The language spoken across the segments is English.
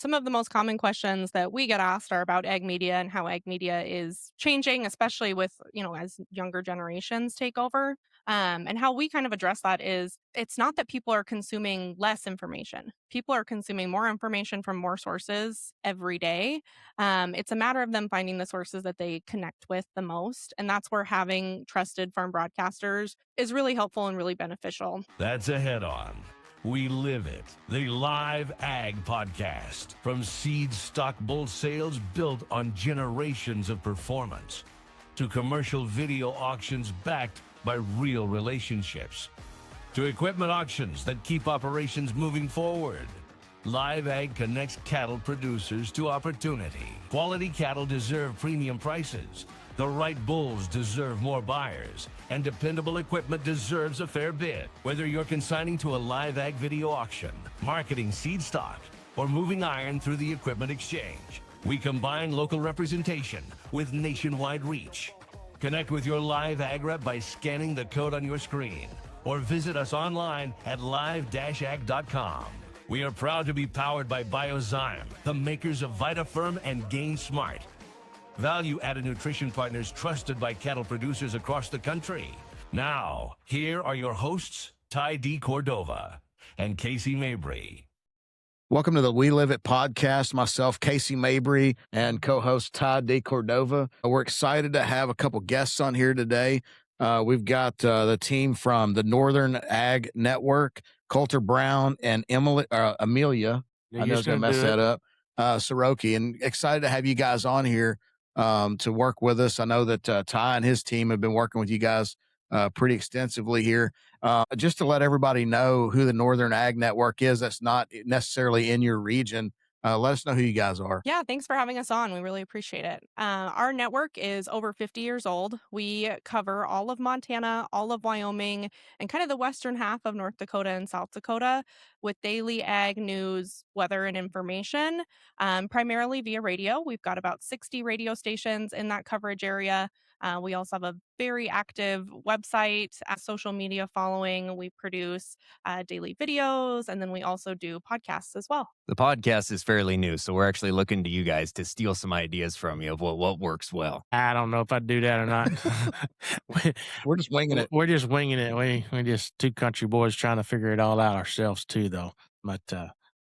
Some of the most common questions that we get asked are about ag media and how ag media is changing, especially with, as younger generations take over. And how we kind of address that is it's not that people are consuming less information. People are consuming more information from more sources every day. It's a matter of them finding the sources that they connect with the most. And that's where having trusted farm broadcasters is really helpful and really beneficial. That's a Head On. We live it. The Live Ag Podcast. From seed stock bull sales built on generations of performance to commercial video auctions backed by real relationships to equipment auctions that keep operations moving forward. Live Ag connects cattle producers to opportunity. Quality cattle deserve premium prices. The right bulls deserve more buyers, and dependable equipment deserves a fair bid. Whether you're consigning to a Live Ag video auction, marketing seed stock, or moving iron through the equipment exchange, we combine local representation with nationwide reach. Connect with your Live Ag rep by scanning the code on your screen, or visit us online at live-ag.com. We are proud to be powered by Biozyme, the makers of VitaFirm and Gain Smart. Value-added nutrition partners trusted by cattle producers across the country. Now, here are your hosts, deCordova and Casey Mabry. Welcome to the We Live It podcast. Myself, Casey Mabry, and co-host deCordova. We're excited to have a couple guests on here today. We've got the team from the Northern Ag Network, Colter Brown and Amelia. I know I was going to mess that up. Siroky, and excited to have you guys on here to work with us. I know that Ty and his team have been working with you guys pretty extensively here. Just to let everybody know who the Northern Ag Network is, that's not necessarily in your region. Let us know who you guys are. Yeah, thanks for having us on. We really appreciate it. Our network is over 50 years old. We cover all of Montana, all of Wyoming, and kind of the western half of North Dakota and South Dakota with daily ag news, weather, and information, primarily via radio. We've got about 60 radio stations in that coverage area. We also have a very active website, social media following. We produce daily videos, and then we also do podcasts as well. The podcast is fairly new, so we're actually looking to you guys to steal some ideas from you of what works well. I don't know if I'd do that or not. We're just winging it. We're just winging it. We just two country boys trying to figure it all out ourselves too, though. But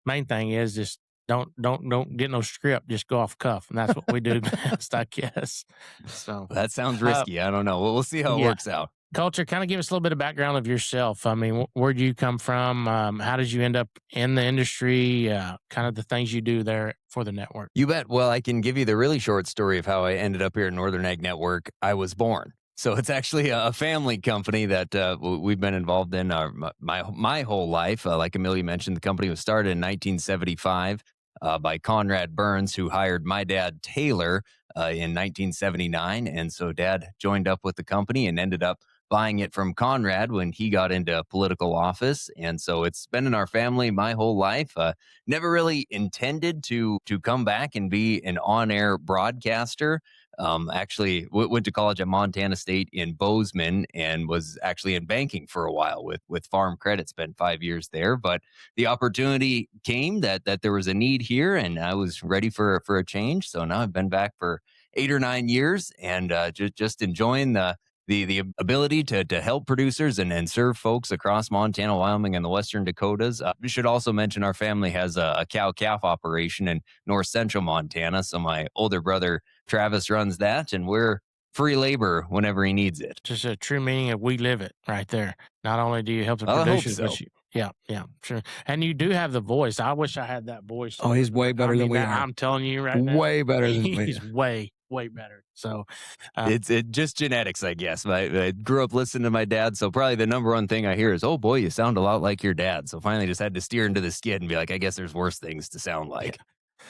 main thing is just don't get no script. Just go off cuff, and that's what we do best, I guess. So that sounds risky. I don't know. We'll see how it works out. Colter, kind of give us a little bit of background of yourself. I mean, where did you come from? How did you end up in the industry? Kind of the things you do there for the network. You bet. Well, I can give you the really short story of how I ended up here at Northern Ag Network. I was born. So it's actually a family company that we've been involved in my whole life. Like Amelia mentioned, the company was started in 1975 by Conrad Burns, who hired my dad, Taylor, in 1979. And so Dad joined up with the company and ended up buying it from Conrad when he got into political office. And so it's been in our family my whole life. Never really intended to come back and be an on-air broadcaster. Actually went to college at Montana State in Bozeman and was actually in banking for a while with Farm Credit, spent 5 years there. But the opportunity came that there was a need here, and I was ready for a change. So now I've been back for 8 or 9 years and just enjoying the ability to help producers and serve folks across Montana, Wyoming, and the Western Dakotas. We should also mention our family has a cow-calf operation in north central Montana. So my older brother, Travis, runs that, and we're free labor whenever he needs it. Just a true meaning of we live it right there. Not only do you help the producers, but yeah, sure. And you do have the voice. I wish I had that voice. Oh, he's way better than we are. I'm telling you right now. Way better than we are. He's way better. So it's just genetics, I guess. I grew up listening to my dad, so probably the number one thing I hear is, "Oh boy, you sound a lot like your dad." So finally, just had to steer into the skid and be like, "I guess there's worse things to sound like." Yeah.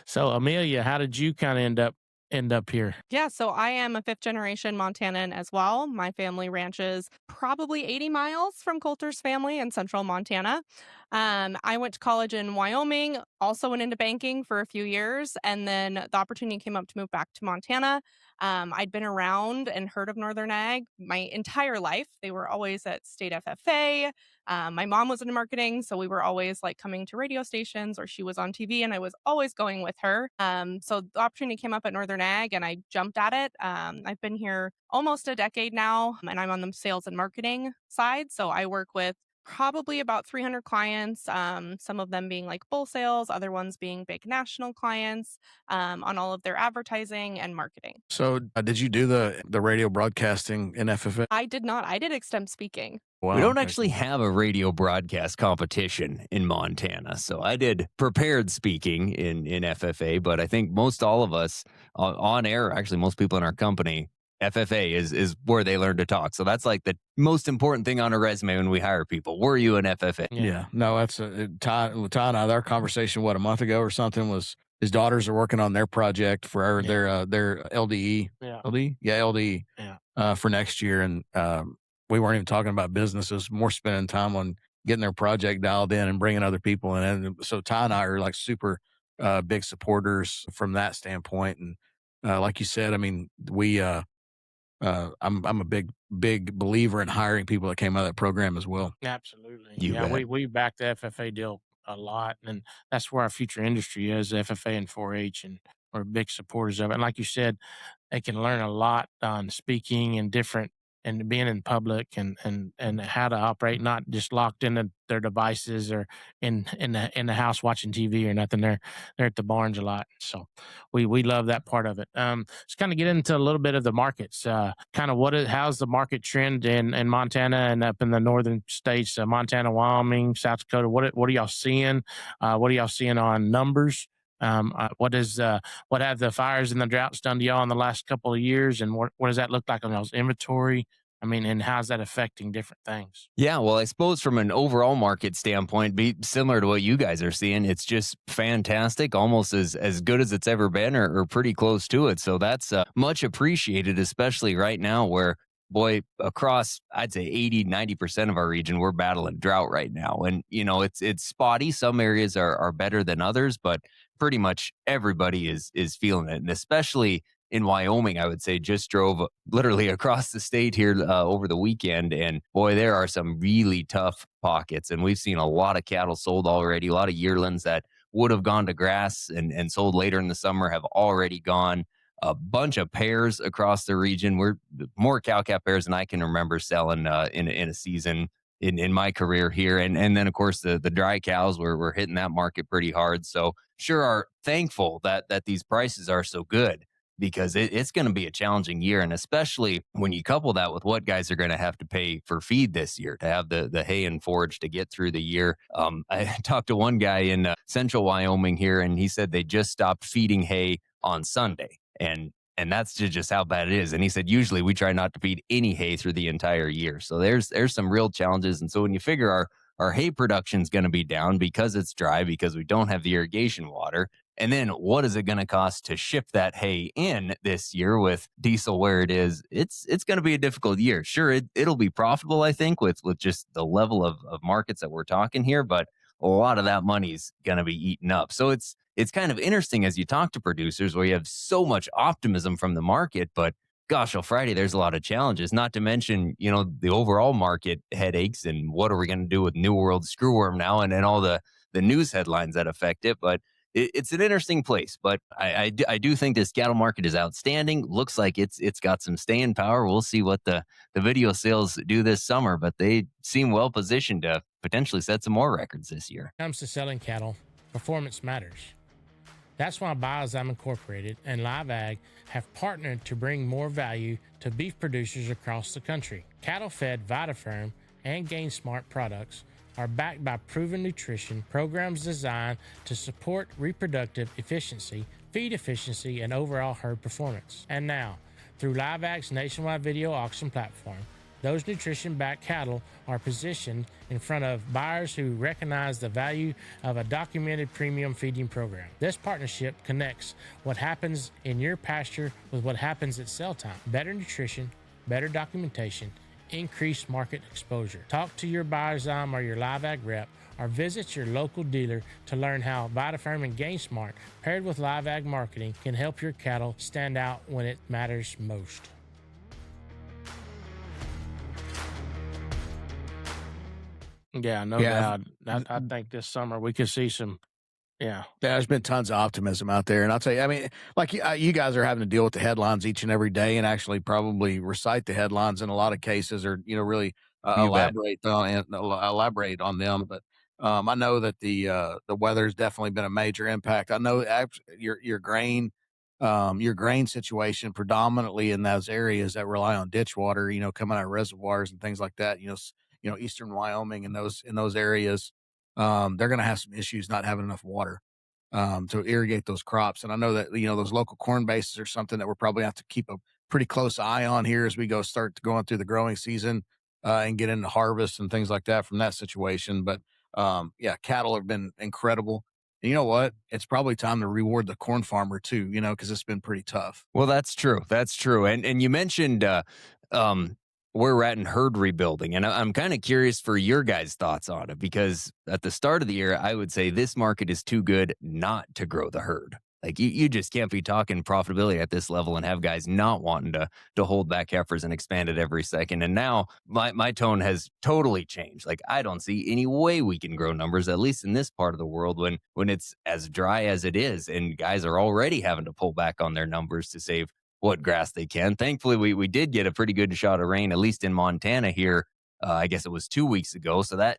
So Amelia, how did you kind of end up here? Yeah, so I am a fifth generation Montanan as well. My family ranches probably 80 miles from Colter's family in central Montana. I went to college in Wyoming, also went into banking for a few years, and then the opportunity came up to move back to Montana. I'd been around and heard of Northern Ag my entire life. They were always at State FFA. My mom was in marketing, so we were always like coming to radio stations or she was on TV and I was always going with her. So the opportunity came up at Northern Ag and I jumped at it. I've been here almost a decade now and I'm on the sales and marketing side. So I work with probably about 300 clients, some of them being like bull sales, other ones being big national clients on all of their advertising and marketing. So, did you do the radio broadcasting in FFA? I did not. I did extemp speaking. We Wow. don't Okay. actually have a radio broadcast competition in Montana. So I did prepared speaking in FFA, but I think most all of us on air, actually most people in our company, FFA is where they learn to talk. So that's like the most important thing on a resume when we hire people. Were you an FFA? Yeah. No, that's Ty and I, our conversation, a month ago or something, was his daughters are working on their project for their LDE. Yeah. LDE? Yeah, LDE. Yeah. For next year. And we weren't even talking about business. It was more spending time on getting their project dialed in and bringing other people in. And so Ty and I are like super big supporters from that standpoint. And like you said, I mean, I'm a big believer in hiring people that came out of that program as well. Absolutely. You Yeah, bet. we back the FFA deal a lot, and that's where our future industry is, FFA and 4-H, and we're big supporters of it. And like you said, they can learn a lot on speaking and different and being in public and how to operate, not just locked into their devices or in the house watching TV or nothing. They're at the barns a lot. So we love that part of it. Let's kind of get into a little bit of the markets. Kind of how's the market trend in Montana and up in the northern states, Montana, Wyoming, South Dakota. What are y'all seeing? What are y'all seeing on numbers? What have the fires and the droughts done to y'all in the last couple of years, and what does that look like on y'all's inventory? I mean, and how's that affecting different things? Yeah, well, I suppose from an overall market standpoint, be similar to what you guys are seeing. It's just fantastic, almost as good as it's ever been, or pretty close to it. So that's much appreciated, especially right now where, boy, across, I'd say 80-90% of our region, we're battling drought right now. And, you know, it's spotty. Some areas are better than others, but pretty much everybody is feeling it. And especially in Wyoming, I would say, just drove literally across the state here over the weekend. And boy, there are some really tough pockets. And we've seen a lot of cattle sold already. A lot of yearlings that would have gone to grass and sold later in the summer have already gone. A bunch of pairs across the region. We're more cow-calf pairs than I can remember selling in a season in my career here. And then, of course, the dry cows, we're hitting that market pretty hard. So sure are thankful that these prices are so good, because it's going to be a challenging year. And especially when you couple that with what guys are going to have to pay for feed this year to have the hay and forage to get through the year. I talked to one guy in central Wyoming here, and he said they just stopped feeding hay on Sunday. And that's just how bad it is. And he said, usually we try not to feed any hay through the entire year. So there's some real challenges. And so when you figure our hay production is going to be down because it's dry, because we don't have the irrigation water, and then what is it going to cost to ship that hay in this year with diesel where it is? It's going to be a difficult year. Sure, it'll be profitable, I think, with just the level of markets that we're talking here, but a lot of that money's going to be eaten up. So it's kind of interesting as you talk to producers where you have so much optimism from the market, but gosh, on Friday, there's a lot of challenges, not to mention, you know, the overall market headaches and what are we going to do with New World screwworm now and all the news headlines that affect it. But it's an interesting place, but I do think this cattle market is outstanding. Looks like it's got some staying power. We'll see what the video sales do this summer, but they seem well positioned to potentially set some more records this year. When it comes to selling cattle, performance matters. That's why Biozyme Incorporated and Live Ag have partnered to bring more value to beef producers across the country. Cattle-fed VitaFerm and GainSmart products are backed by proven nutrition programs designed to support reproductive efficiency, feed efficiency, and overall herd performance. And now, through Live Ag's nationwide video auction platform, those nutrition-backed cattle are positioned in front of buyers who recognize the value of a documented premium feeding program. This partnership connects what happens in your pasture with what happens at sale time. Better nutrition, better documentation, increased market exposure. Talk to your Biozyme or your Live Ag rep, or visit your local dealer to learn how VitaFerm and GainSmart, paired with Live Ag marketing, can help your cattle stand out when it matters most. Yeah, no Yeah. doubt. I think this summer we could see some. Yeah, There's been tons of optimism out there, and I'll tell you, I mean, like you guys are having to deal with the headlines each and every day, and actually probably recite the headlines in a lot of cases, or really You bet. elaborate on them. But I know that the weather's definitely been a major impact. I know your grain situation predominantly in those areas that rely on ditch water, coming out of reservoirs and things like that. Eastern Wyoming and those areas, they're going to have some issues not having enough water to irrigate those crops. And I know that, those local corn bases are something that we're probably have to keep a pretty close eye on here as we start going through the growing season and get into harvest and things like that from that situation. But yeah, cattle have been incredible. And you know what? It's probably time to reward the corn farmer too, because it's been pretty tough. Well, that's true. That's true. And you mentioned where we're at in herd rebuilding, and I'm kind of curious for your guys' thoughts on it, because at the start of the year, I would say this market is too good not to grow the herd. Like you just can't be talking profitability at this level and have guys not wanting to hold back heifers and expand it every second. And now my tone has totally changed. Like I don't see any way we can grow numbers, at least in this part of the world, when it's as dry as it is, and guys are already having to pull back on their numbers to save what grass they can. Thankfully, we did get a pretty good shot of rain, at least in Montana here. I guess it was 2 weeks ago. So that,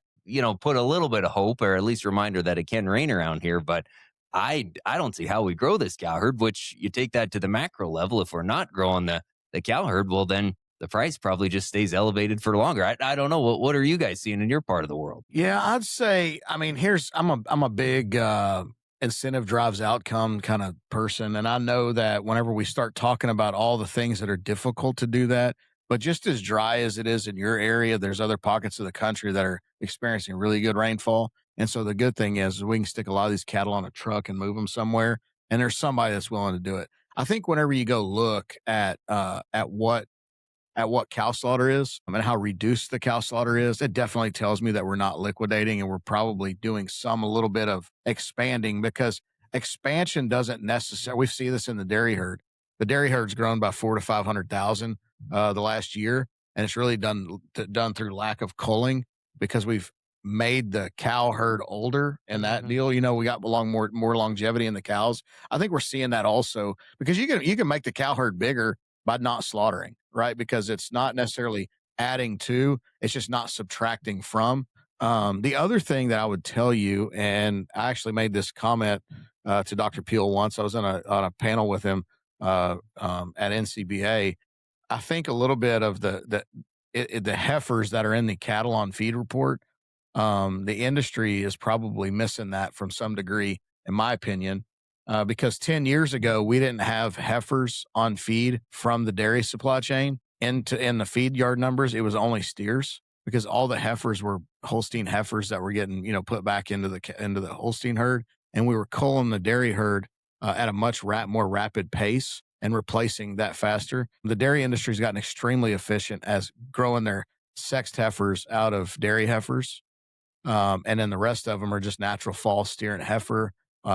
put a little bit of hope, or at least reminder that it can rain around here. But I don't see how we grow this cow herd, which you take that to the macro level. If we're not growing the cow herd, well, then the price probably just stays elevated for longer. I don't know. What are you guys seeing in your part of the world? Yeah, I'd say, I mean, I'm a big incentive drives outcome kind of person. And I know that whenever we start talking about all the things that are difficult to do that, but just as dry as it is in your area, there's other pockets of the country that are experiencing really good rainfall. And so the good thing is we can stick a lot of these cattle on a truck and move them somewhere. And there's somebody that's willing to do it. I think whenever you go look at what cow slaughter is and how reduced the cow slaughter is, it definitely tells me that we're not liquidating, and we're probably doing a little bit of expanding, because expansion doesn't necessarily, we see this in the dairy herd. The dairy herd's grown by 400 to 500,000 the last year. And it's really done through lack of culling, because we've made the cow herd older and that deal, we got more longevity in the cows. I think we're seeing that also, because you can make the cow herd bigger by not slaughtering, right? Because it's not necessarily adding to, it's just not subtracting from. The other thing that I would tell you, and I actually made this comment to Dr. Peel once. I was on a panel with him at NCBA. I think a little bit of the heifers that are in the cattle on feed report, the industry is probably missing that from some degree, in my opinion. Because 10 years ago, we didn't have heifers on feed from the dairy supply chain in the feed yard numbers. It was only steers, because all the heifers were Holstein heifers that were getting, put back into the Holstein herd. And we were culling the dairy herd at a much more rapid pace and replacing that faster. The dairy industry's gotten extremely efficient as growing their sexed heifers out of dairy heifers. And then the rest of them are just natural fall steer and heifer,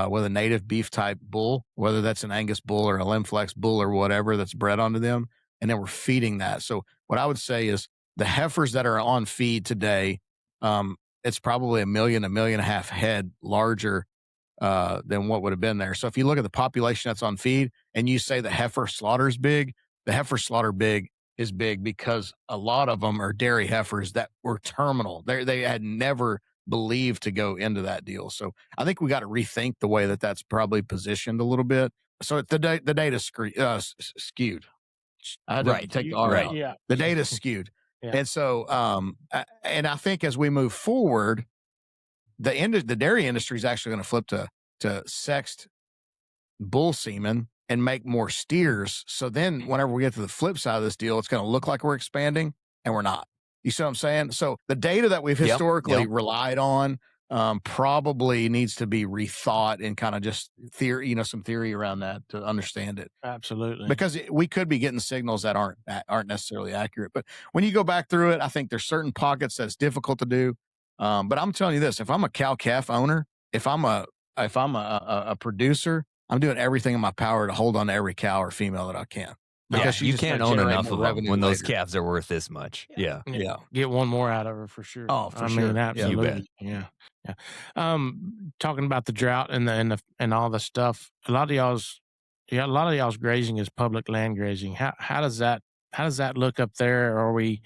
with a native beef type bull, whether that's an Angus bull or a Limflex bull or whatever that's bred onto them. And then we're feeding that. So what I would say is the heifers that are on feed today, it's probably 1.5 million head larger than what would have been there. So if you look at the population that's on feed and you say the heifer slaughter is big, the heifer slaughter is big because a lot of them are dairy heifers that were terminal. They had never believed to go into that deal. So I think we got to rethink the way that's probably positioned a little bit. So the data skewed. I had to take the R out. Yeah. The data's skewed. Yeah. And so, and I think as we move forward, the dairy industry is actually going to flip to sexed bull semen and make more steers. So then whenever we get to the flip side of this deal, it's going to look like we're expanding, and we're not. You see what I'm saying? So the data that we've historically relied on probably needs to be rethought and kind of just theory, some theory around that to understand it. Absolutely. Because we could be getting signals that aren't necessarily accurate. But when you go back through it, I think there's certain pockets that's difficult to do. But I'm telling you this, if I'm a cow calf owner, if I'm a producer, I'm doing everything in my power to hold on to every cow or female that I can. because she's you just going can't to own generate enough more of them revenue when those later. calves are worth this much. Yeah. Yeah. Get one more out of her for sure. Oh, for I sure. mean, Yeah. absolutely. Yeah. Yeah. Talking about the drought and all the stuff, a lot of y'all's grazing is public land grazing. How does that look up there? Are we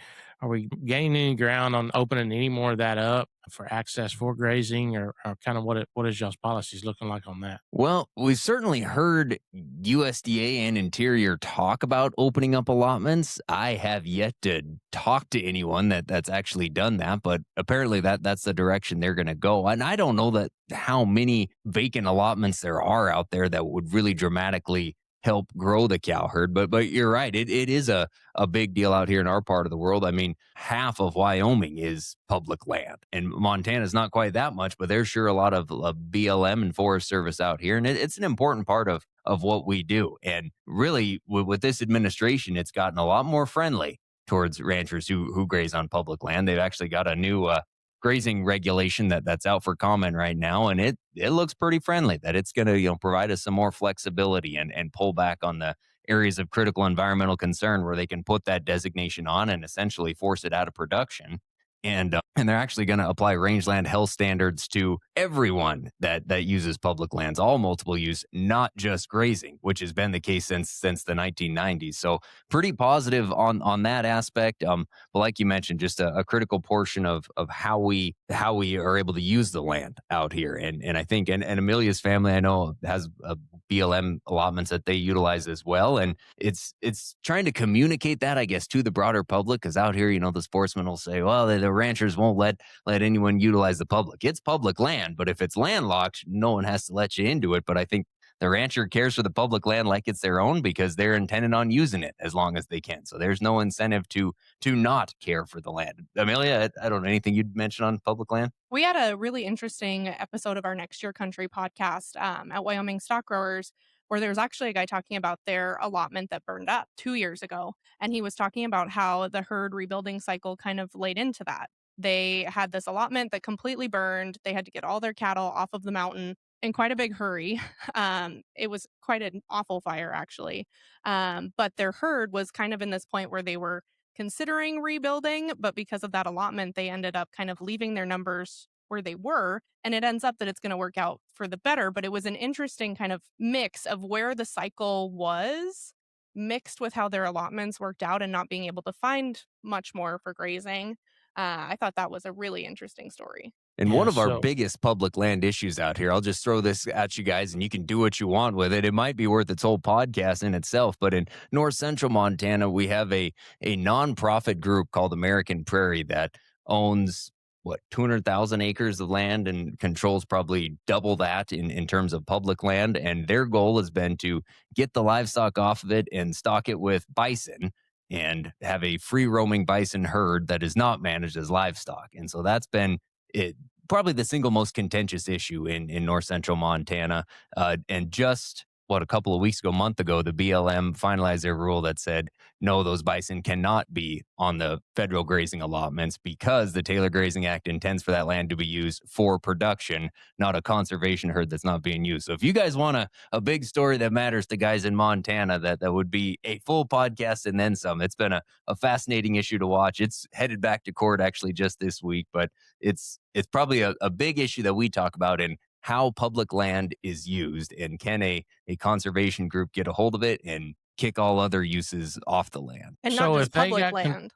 gaining any ground on opening any more of that up for access for grazing, or kind of what is y'all's policies looking like on that? Well, we've certainly heard USDA and Interior talk about opening up allotments. I have yet to talk to anyone that's actually done that, but apparently that's the direction they're going to go. And I don't know that how many vacant allotments there are out there that would really dramatically help grow the cow herd. But you're right. It is a big deal out here in our part of the world. I mean, half of Wyoming is public land, and Montana's not quite that much, but there's sure a lot of BLM and Forest Service out here, and it's an important part of what we do. And really, with this administration, it's gotten a lot more friendly towards ranchers who graze on public land. They've actually got a new grazing regulation that's out for comment right now, and it looks pretty friendly. That it's going to provide us some more flexibility and pull back on the areas of critical environmental concern where they can put that designation on and essentially force it out of production. And they're actually going to apply rangeland health standards to everyone that uses public lands, all multiple use, not just grazing, which has been the case since the 1990s. So pretty positive on that aspect. But like you mentioned, just a critical portion of how we are able to use the land out here. And I think and Amelia's family, I know, has BLM allotments that they utilize as well. And it's trying to communicate that, I guess, to the broader public, because out here, the sportsmen will say, well, the ranchers won't let anyone utilize the public. It's public land, but if it's landlocked, no one has to let you into it. But I think the rancher cares for the public land like it's their own because they're intended on using it as long as they can. So there's no incentive to not care for the land. Amelia, I don't know, anything you'd mention on public land? We had a really interesting episode of our Next Year Country podcast at Wyoming Stock Growers, where there was actually a guy talking about their allotment that burned up 2 years ago. And he was talking about how the herd rebuilding cycle kind of laid into that. They had this allotment that completely burned. They had to get all their cattle off of the mountain in quite a big hurry. It was quite an awful fire, actually. But their herd was kind of in this point where they were considering rebuilding, but because of that allotment, they ended up kind of leaving their numbers where they were. And it ends up that it's going to work out for the better. But it was an interesting kind of mix of where the cycle was mixed with how their allotments worked out and not being able to find much more for grazing. I thought that was a really interesting story. And Yeah, one of our so biggest public land issues out here, I'll just throw this at you guys and you can do what you want with it. It might be worth its whole podcast in itself, but in north central Montana, we have a nonprofit group called American Prairie that owns 200,000 acres of land and controls probably double that in terms of public land. And their goal has been to get the livestock off of it and stock it with bison and have a free roaming bison herd that is not managed as livestock. And so that's been it probably the single most contentious issue in north central Montana. And just a couple of weeks ago, month ago, the BLM finalized their rule that said, no, those bison cannot be on the federal grazing allotments because the Taylor Grazing Act intends for that land to be used for production, not a conservation herd that's not being used. So if you guys want a big story that matters to guys in Montana, that would be a full podcast and then some. It's been a fascinating issue to watch. It's headed back to court actually just this week, but it's probably a big issue that we talk about in how public land is used, and can a conservation group get a hold of it and kick all other uses off the land. And not so just if they public got land.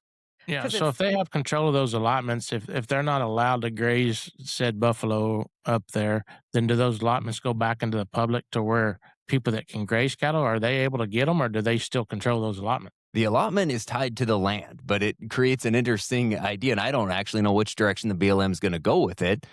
yeah, 'Cause so if it's they have control of those allotments, if they're not allowed to graze said buffalo up there, then do those allotments go back into the public to where people that can graze cattle, are they able to get them, or do they still control those allotments? The allotment is tied to the land, but it creates an interesting idea, and I don't actually know which direction the BLM is going to go with it.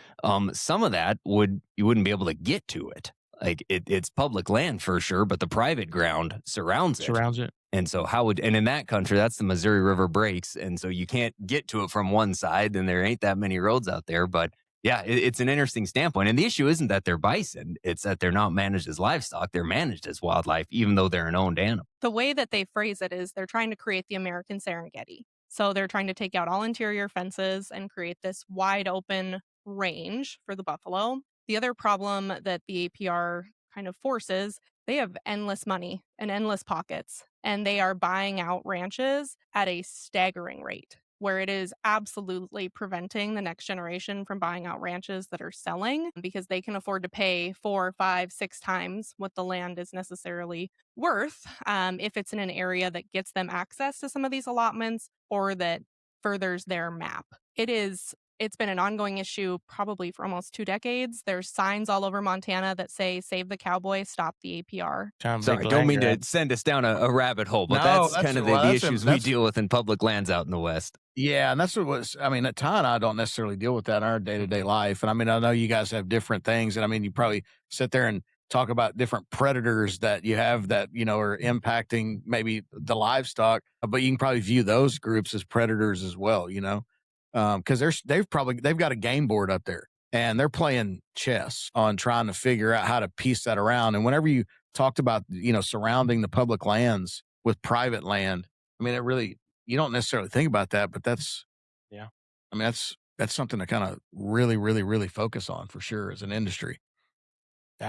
Some of that you wouldn't be able to get to it. Like it's public land for sure, but the private ground surrounds it. Surrounds it. And so and in that country, that's the Missouri River breaks. And so you can't get to it from one side, and there ain't that many roads out there. But yeah, it's an interesting standpoint. And the issue isn't that they're bison. It's that they're not managed as livestock. They're managed as wildlife, even though they're an owned animal. the way that they phrase it is they're trying to create the American Serengeti. So they're trying to take out all interior fences and create this wide open range for the buffalo. The other problem that the APR kind of forces, they have endless money and endless pockets, and they are buying out ranches at a staggering rate, where it is absolutely preventing the next generation from buying out ranches that are selling because they can afford to pay 4, 5, 6 times what the land is necessarily worth, if it's in an area that gets them access to some of these allotments or that furthers their map. It's been an ongoing issue probably for almost 2 decades. There's signs all over Montana that say "Save the cowboy, stop the APR." Kind of big Sorry, don't land mean to grab. send us down a rabbit hole, but No, that's kind of the issues we deal with in public lands out in the West. Yeah, and that's what was. I mean, Ty and I don't necessarily deal with that in our day to day life. And I mean, I know you guys have different things, and I mean, you probably sit there and talk about different predators that you have that are impacting maybe the livestock, but you can probably view those groups as predators as well. Because they've got a game board up there and they're playing chess on trying to figure out how to piece that around. And whenever you talked about surrounding the public lands with private land, I mean, it really you don't necessarily think about that, but that's Yeah. I mean, that's something to kind of really, really, really focus on for sure as an industry.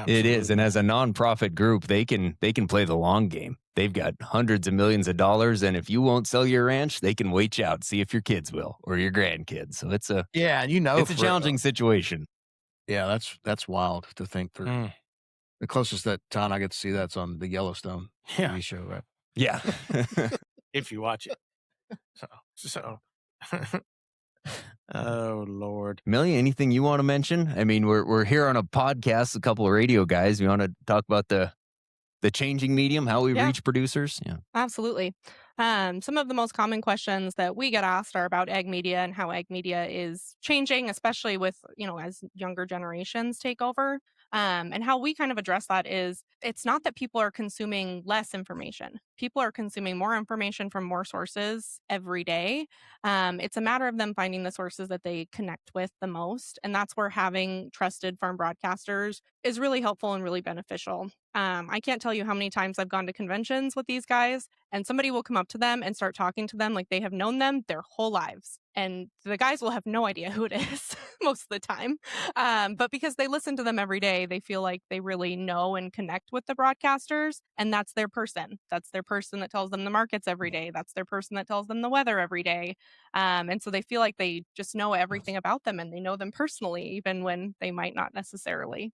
It is, and Absolutely. as a nonprofit group, they can play the long game. They've got hundreds of millions of dollars, and if you won't sell your ranch, they can wait you out, see if your kids will or your grandkids. So it's a Yeah, and it's a challenging situation. yeah, that's wild to think through. Mm. The closest that Tom I get to see that's on the Yellowstone Yeah. TV show, right? Yeah. If you watch it. So. Oh Lord. Amelia, anything you want to mention? I mean, we're here on a podcast, a couple of radio guys. We want to talk about the changing medium, how we Yeah. reach producers. Yeah. Absolutely. Some of the most common questions that we get asked are about ag media and how ag media is changing, especially with, as younger generations take over. And how we kind of address that is it's not that people are consuming less information. People are consuming more information from more sources every day. It's a matter of them finding the sources that they connect with the most. And that's where having trusted farm broadcasters is really helpful and really beneficial. I can't tell you how many times I've gone to conventions with these guys and somebody will come up to them and start talking to them like they have known them their whole lives. And the guys will have no idea who it is most of the time. But because they listen to them every day, they feel like they really know and connect with the broadcasters. And that's their person. That's their person that tells them the markets every day. That's their person that tells them the weather every day. And so they feel like they just know everything about them and they know them personally, even when they might not necessarily.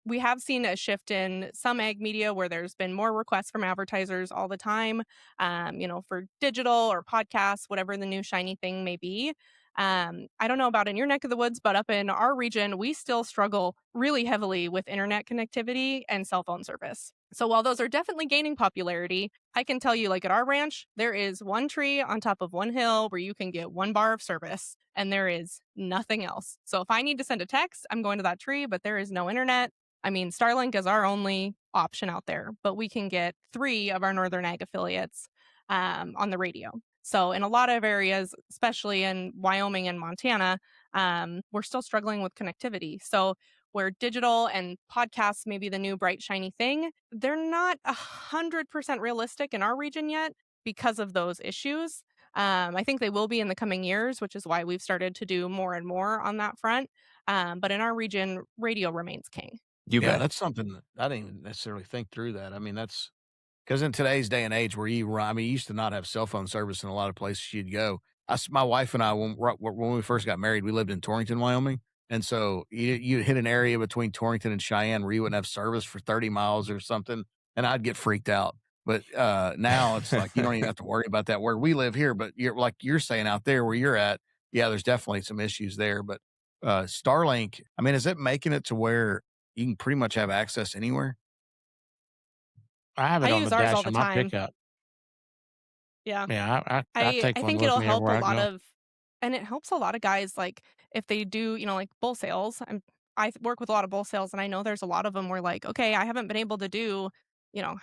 We have seen a shift in some ag media where there's been more requests from advertisers all the time, for digital or podcasts, whatever the new shiny thing may be. I don't know about in your neck of the woods, but up in our region, we still struggle really heavily with internet connectivity and cell phone service. So while those are definitely gaining popularity, I can tell you, like at our ranch, there is one tree on top of one hill where you can get 1 bar of service and there is nothing else. So if I need to send a text, I'm going to that tree, but there is no internet. I mean, Starlink is our only option out there, but we can get 3 of our Northern Ag affiliates on the radio. So in a lot of areas, especially in Wyoming and Montana, we're still struggling with connectivity. So where digital and podcasts may be the new bright, shiny thing, they're not 100% realistic in our region yet because of those issues. I think they will be in the coming years, which is why we've started to do more and more on that front. But in our region, radio remains king. You Yeah, bet. that's something that I didn't even necessarily think through that. I mean, that's because in today's day and age where you used to not have cell phone service in a lot of places you'd go. My wife and I, when we first got married, we lived in Torrington, Wyoming. And so you hit an area between Torrington and Cheyenne where you wouldn't have service for 30 miles or something. And I'd get freaked out. But now it's like you don't even have to worry about that where we live here. But you're saying out there where you're at, yeah, there's definitely some issues there. But Starlink, I mean, is it making it to where you can pretty much have access anywhere? I have it I on the use ours all dash the of my time. pickup. Yeah. Yeah, I I take I one think with it'll me help a everywhere I lot go. of, and it helps a lot of guys, like, if they do, like, bull sales. I work with a lot of bull sales, and I know there's a lot of them where, like, "Okay, I haven't been able to do,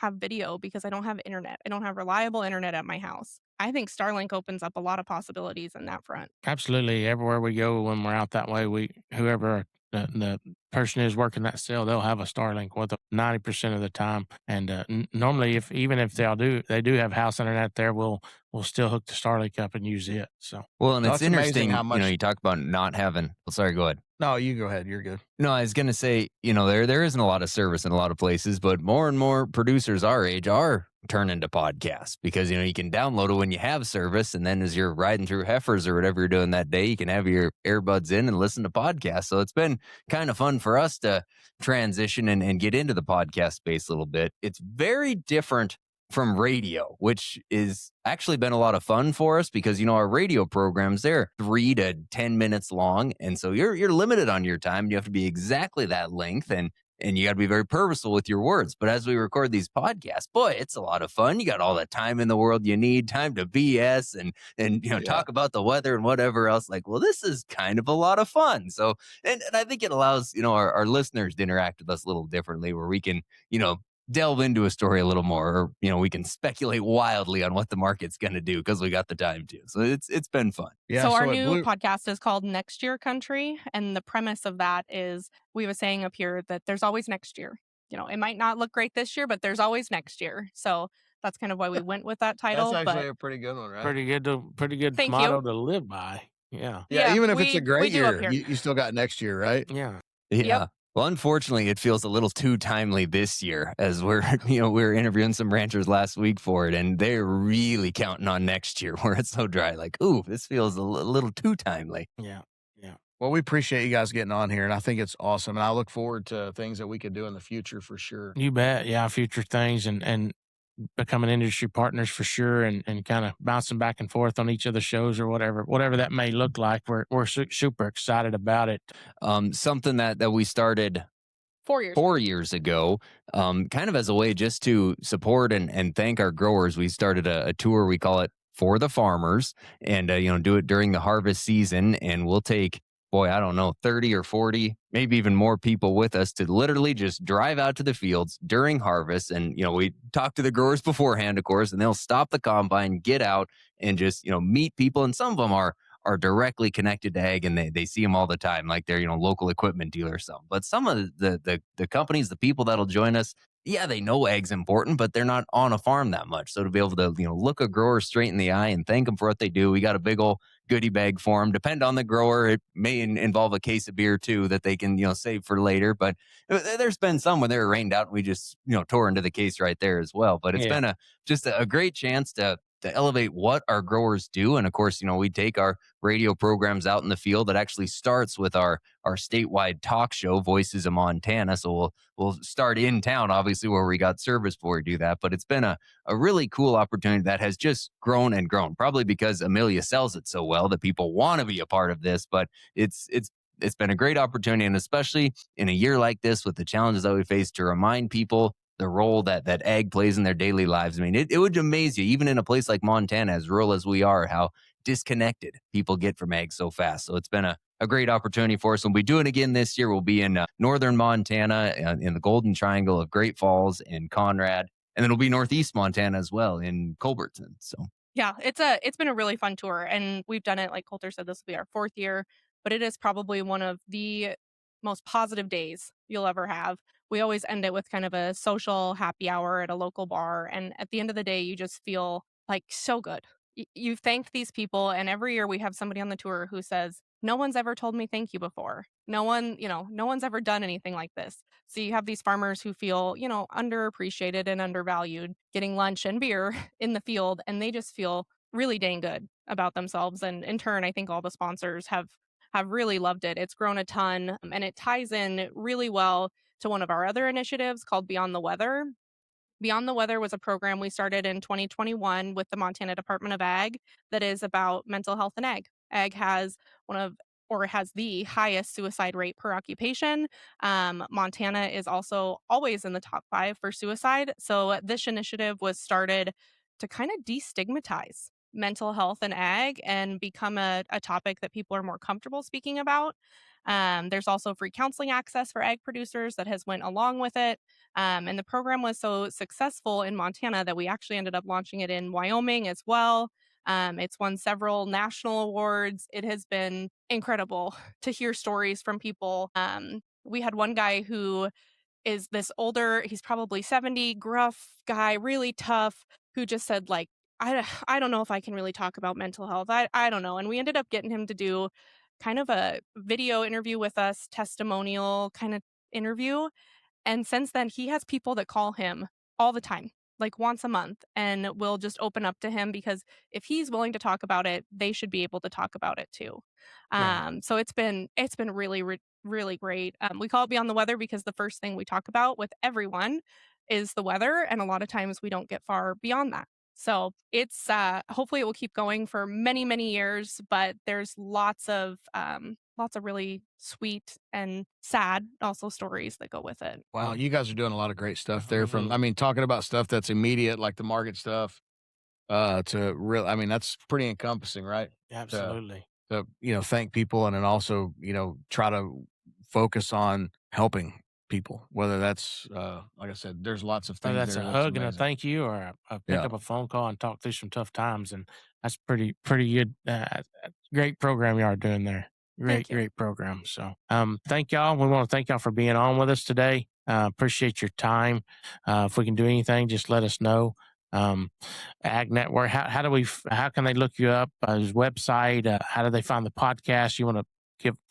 have video because I don't have internet. I don't have reliable internet at my house." I think Starlink opens up a lot of possibilities in that front. Absolutely, everywhere we go when we're out that way, whoever the person who's working that cell, they'll have a Starlink with them 90% of the time. And normally, even if they do have house internet there, we'll still hook the Starlink up and use it. So Well, and No, it's it's amazing interesting, how much. you talk about not having. Oh, sorry, go ahead. No, you go ahead. You're good. No, I was gonna say, there isn't a lot of service in a lot of places, but more and more producers our age are turning to podcasts because you can download it when you have service, and then as you're riding through heifers or whatever you're doing that day, you can have your earbuds in and listen to podcasts. So it's been kind of fun for us to transition and get into the podcast space a little bit. It's very different from radio, which is actually been a lot of fun for us because our radio programs, they're 3 to 10 minutes long, and so you're limited on your time. You have to be exactly that length, and you got to be very purposeful with your words. But as we record these podcasts, boy, it's a lot of fun. You got all the time in the world you need, time to BS and talk about the weather and whatever else. Like, well, this is kind of a lot of fun. So, and I think it allows our listeners to interact with us a little differently, where we can delve into a story a little more, or we can speculate wildly on what the market's going to do because we got the time to. So it's been fun. Yeah. So our new podcast is called Next Year Country, and the premise of that is we were saying up here that there's always next year. It might not look great this year, but there's always next year. So that's kind of why we went with that title. That's actually a pretty good one, right? Pretty good Thank motto you. to live by. Yeah. Yeah. Even if it's a we great do up year, here. you still got next year, right? Yeah. Yeah. Yep. Well, unfortunately, it feels a little too timely this year as we were interviewing some ranchers last week for it, and they're really counting on next year where it's so dry. Like, ooh, this feels a little too timely. Yeah. Yeah. Well, we appreciate you guys getting on here, and I think it's awesome. And I look forward to things that we could do in the future for sure. You bet. Yeah. Future things and becoming industry partners for sure, and kind of bouncing back and forth on each of the shows or whatever that may look like. We're super excited about it. Something that we started 4 years. 4 years ago, kind of as a way just to support and thank our growers. We started a tour. We call it For the Farmers, and do it during the harvest season, and we'll take, boy, I don't know, 30 or 40, maybe even more people with us to literally just drive out to the fields during harvest. And, we talk to the growers beforehand, of course, and they'll stop the combine, get out and just, meet people. And some of them are directly connected to ag, and they see them all the time, like they're, local equipment dealers. But some of the companies, the people that'll join us, yeah, they know ag's important, but they're not on a farm that much. So to be able to, look a grower straight in the eye and thank them for what they do, we got a big old goodie bag for them. Depend on the grower. It may involve a case of beer too that they can, save for later. But there's been some when they were rained out and we just, tore into the case right there as well. But it's been just a great chance to elevate what our growers do. And of course, we take our radio programs out in the field. That actually starts with our statewide talk show, Voices of Montana. So we'll start in town, obviously, where we got service before we do that. But it's been a really cool opportunity that has just grown and grown, probably because Amelia sells it so well that people want to be a part of this. But it's been a great opportunity, and especially in a year like this with the challenges that we face, to remind people the role that ag plays in their daily lives. I mean, it would amaze you, even in a place like Montana, as rural as we are, how disconnected people get from ag so fast. So it's been a great opportunity for us. We'll be doing it again this year. We'll be in northern Montana, in the Golden Triangle of Great Falls and Conrad, and then we'll be northeast Montana as well in Culbertson. So Yeah, it's been a really fun tour, and we've done it, like Colter said, this will be our 4th year, but it is probably one of the most positive days you'll ever have. We always end it with kind of a social happy hour at a local bar, and at the end of the day, you just feel like so good. You thank these people, and every year we have somebody on the tour who says, "No one's ever told me thank you before. No one's ever done anything like this." So you have these farmers who feel, underappreciated and undervalued, getting lunch and beer in the field, and they just feel really dang good about themselves. And in turn, I think all the sponsors have really loved it. It's grown a ton, and it ties in really well to one of our other initiatives called Beyond the Weather. Beyond the Weather was a program we started in 2021 with the Montana Department of Ag that is about mental health and ag. Ag has has the highest suicide rate per occupation. Montana is also always in the top 5 for suicide. So this initiative was started to kind of destigmatize mental health and ag and become a topic that people are more comfortable speaking about. There's also free counseling access for ag producers that has went along with it. And the program was so successful in Montana that we actually ended up launching it in Wyoming as well. It's won several national awards. It has been incredible to hear stories from people We had one guy who is this older, he's probably 70, gruff guy, really tough, who just said, like, I don't know if I can really talk about mental health. I don't know. And we ended up getting him to do kind of a video interview with us, testimonial kind of interview. And since then, he has people that call him all the time, like once a month, and will just open up to him because if he's willing to talk about it, they should be able to talk about it too. Right. So it's been really really great. We call it Beyond the Weather because the first thing we talk about with everyone is the weather, and a lot of times we don't get far beyond that. So it's hopefully it will keep going for many many years, but there's lots of really sweet and sad also stories that go with it. Wow, you guys are doing a lot of great stuff there. From, Mhm. I mean, talking about stuff that's immediate, like the market stuff, to real. I mean, that's pretty encompassing, right? To Absolutely. thank people, and then also try to focus on helping people. Whether that's like I said, there's lots of Whether things that's there a that's hug and a amazing. thank you, or a pick Yeah. up a phone call and talk through some tough times, and that's pretty good. Great program you are doing there. Thank you. Great program. So, thank y'all. We want to thank y'all for being on with us today. Appreciate your time. If we can do anything, just let us know. Um, Ag Network. How can they look you up? His website. How do they find the podcast? You want to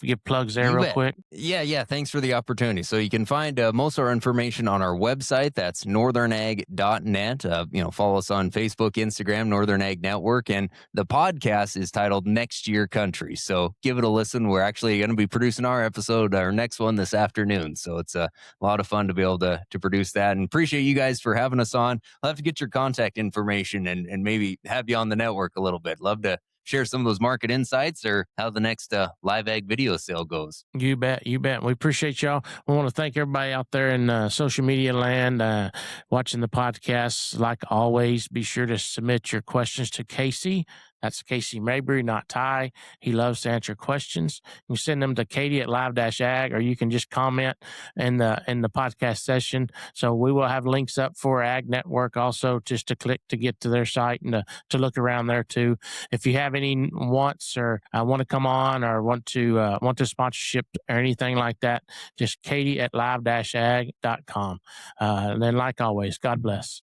give plugs there You real bet. quick? Yeah. Thanks for the opportunity. So you can find most of our information on our website. That's northernag.net. Follow us on Facebook, Instagram, Northern Ag Network. And the podcast is titled Next Year Country. So give it a listen. We're actually going to be producing our next one this afternoon. So it's a lot of fun to be able to produce that. And appreciate you guys for having us on. I'll have to get your contact information and maybe have you on the network a little bit. Love to share some of those market insights or how the next live ag video sale goes. You bet. You bet. We appreciate y'all. We want to thank everybody out there in social media land watching the podcast. Like always, be sure to submit your questions to Casey. That's Casey Mabry, not Ty. He loves to answer questions. You can send them to Katie at live-ag, or you can just comment in the podcast session. So we will have links up for Ag Network also, just to click to get to their site and to look around there too. If you have any wants or want to come on or want to sponsorship or anything like that, just Katie at live-ag.com. And then, like always, God bless.